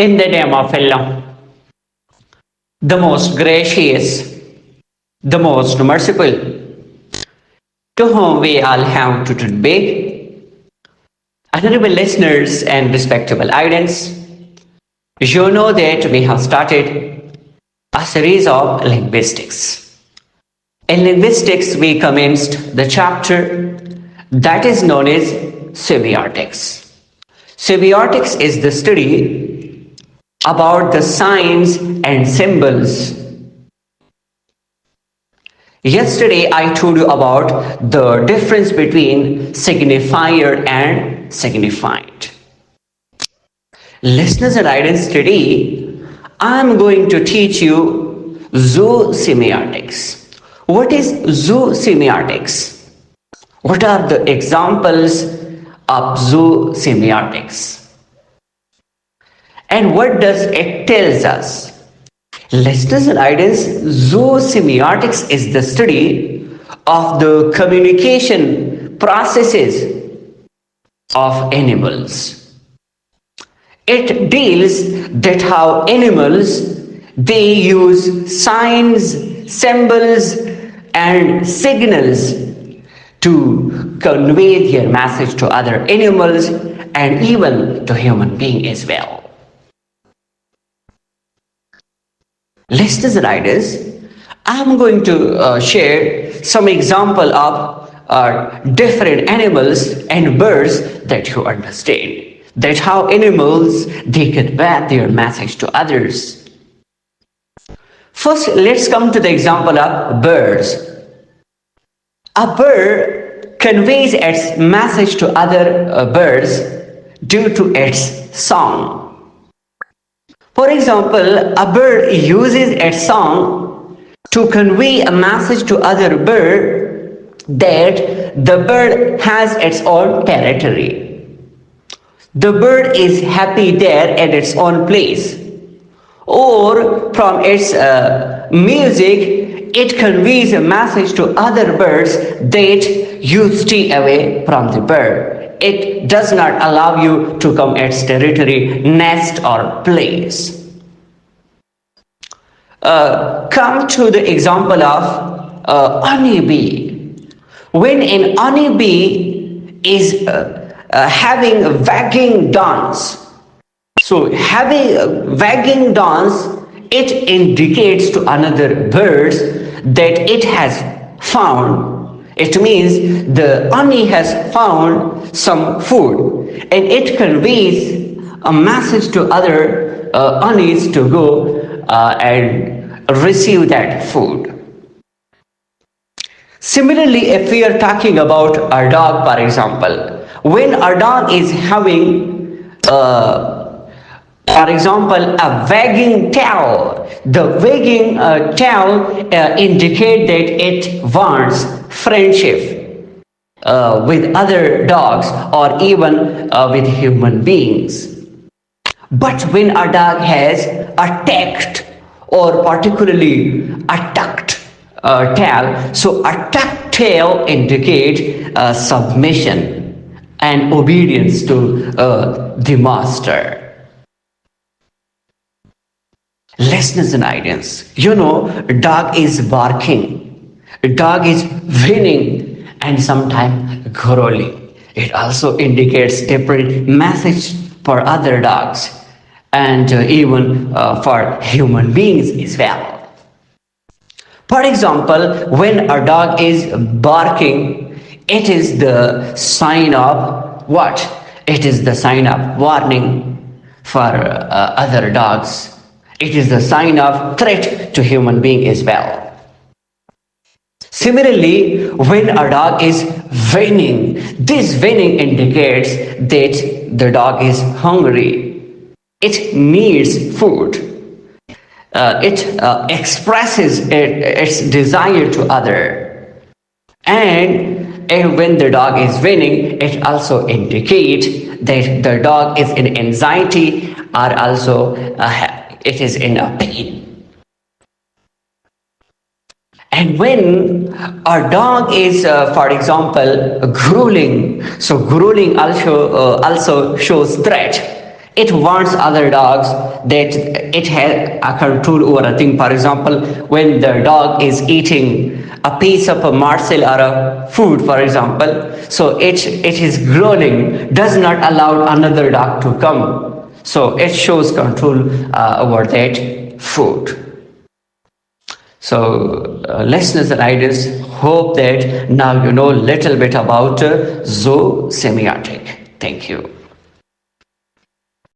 In the name of Allah, the most gracious, the most merciful, to whom we all have to obey. Honorable listeners and respectable audience, you know that we have started a series of linguistics. In linguistics, we commenced the chapter that is known as semiotics. Semiotics is the study about the signs and symbols. Yesterday, I told you about the difference between signifier and signified. Listeners and audience, today I'm going to teach you zoosemiotics. What is zoosemiotics? What are the examples of zoosemiotics? And what does it tells us? Listeners and audience, zoosemiotics is the study of the communication processes of animals. It deals that how animals they use signs, symbols, and signals to convey their message to other animals and even to human beings as well. Listeners and readers, I'm going to share some example of different animals and birds that you understand. That how animals they convey their message to others. First, let's come to the example of birds. A bird conveys its message to other birds due to its song. For example, a bird uses its song to convey a message to other bird that the bird has its own territory. The bird is happy there at its own place. Or from its music, it conveys a message to other birds that you stay away from the bird. It does not allow you to come its territory, nest or place. Come to the example of honeybee. When an honeybee is having a vaging dance, so having a vaging dance, it indicates to another bird that it has found. It means the honey has found some food, and it conveys a message to other honeys to go and receive that food. Similarly, if we are talking about our dog, for example, when our dog is having for example, a wagging tail, the wagging tail indicates that it wants friendship with other dogs or even with human beings. But when a dog has a tucked or particularly a tucked tail, so a tucked tail indicates submission and obedience to the master. Listeners and audience, you know, dog is barking, dog is whining, and sometimes growling. It also indicates different message for other dogs and even for human beings as well. For example, when a dog is barking, it is the sign of what? It is the sign of warning for other dogs. It is the sign of threat to human being as well. Similarly, when a dog is whining, this whining indicates that the dog is hungry. It needs food. It expresses its desire to other. And when the dog is whining, it also indicates that the dog is in anxiety or also it is in a pain. And when a dog is, for example, growling, so growling also shows threat. It wants other dogs that it has a control over a thing. For example, when the dog is eating a piece of a morsel or a food, for example, so it is groaning, does not allow another dog to come. So it shows control over that food. So, listeners and readers, hope that now you know a little bit about zoosemiotic. Thank you.